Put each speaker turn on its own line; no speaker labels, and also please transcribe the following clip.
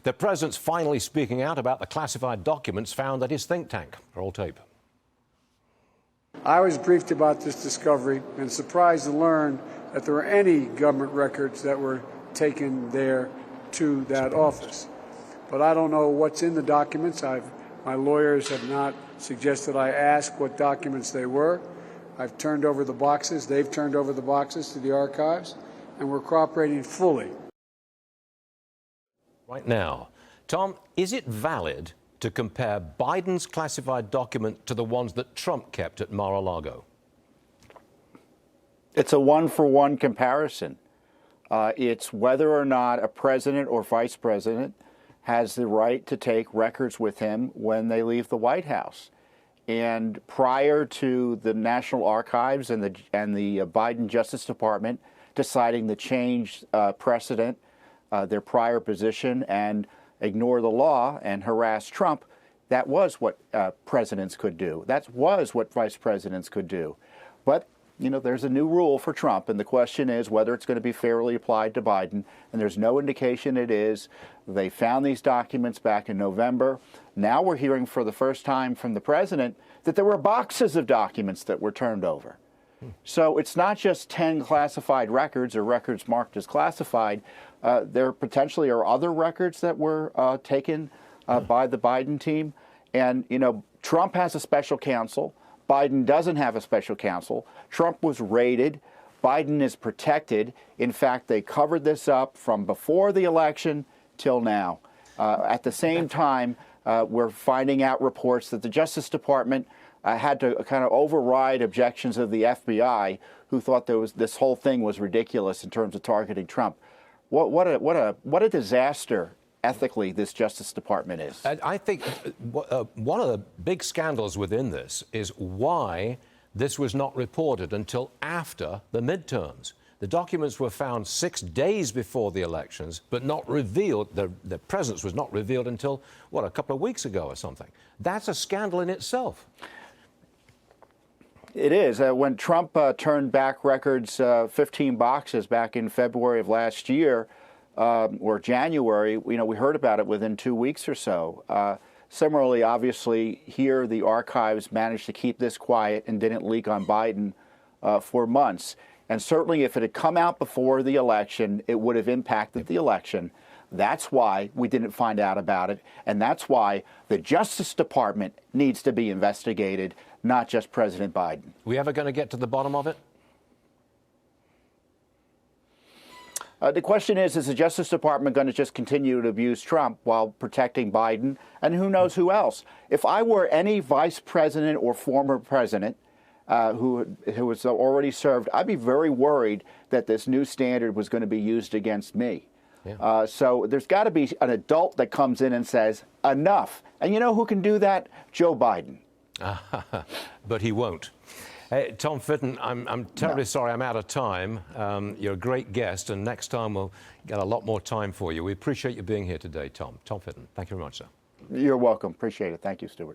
The president's finally speaking out about the classified documents found at his think tank. Roll tape.
I was briefed about this discovery and surprised to learn that there were any government records that were taken there to that office. But I don't know what's in the documents. My lawyers have not suggested I ask what documents they were. I've turned over the boxes. They've turned over the boxes to the archives, and we're cooperating fully.
Right now, Tom, is it valid to compare Biden's classified document to the ones that Trump kept at Mar-a-Lago?
It's a one-for-one comparison. It's whether or not a president or vice president has the right to take records with him when they leave the White House. And prior to the National Archives and the Biden Justice Department deciding to change precedent, their prior position, and ignore the law and harass Trump, that was what presidents could do. That was what vice presidents could do. But, you know, there's a new rule for Trump, and the question is whether it's going to be fairly applied to Biden, and there's no indication it is. They found these documents back in November. Now we're hearing for the first time from the president that there were boxes of documents that were turned over. So it's not just 10 classified records or records marked as classified. There potentially are other records that were taken by the Biden team. And, you know, Trump has a special counsel. Biden doesn't have a special counsel. Trump was raided. Biden is protected. In fact, they covered this up from before the election till now. At the same time, we're finding out reports that the Justice Department had to kind of override objections of the FBI, who thought this whole thing was ridiculous in terms of targeting Trump. What a disaster ethically this Justice Department is.
I think one of the big scandals within this is why this was not reported until after the midterms. The documents were found 6 days before the elections, but not revealed. The presence was not revealed until, what, a couple of weeks ago or something. That's a scandal in itself.
It is. When Trump turned back records, 15 boxes back in February of last year, or January, you know, we heard about it within 2 weeks or so. Similarly, obviously, here the archives managed to keep this quiet and didn't leak on Biden for months. And certainly if it had come out before the election, it would have impacted the election. That's why we didn't find out about it. And that's why the Justice Department needs to be investigated, not just President Biden.
We ever going to get to the bottom of it?
The question is the Justice Department going to just continue to abuse Trump while protecting Biden? And who knows who else? If I were any vice president or former president who was already served, I'd be very worried that this new standard was going to be used against me. Yeah. So there's got to be an adult that comes in and says, enough. And you know who can do that? Joe Biden.
But he won't. Hey, Tom Fitton, I'm terribly sorry I'm out of time. You're a great guest, and next time we'll get a lot more time for you. We appreciate you being here today, Tom. Tom Fitton, thank you very much, sir.
You're welcome. Appreciate it. Thank you, Stuart.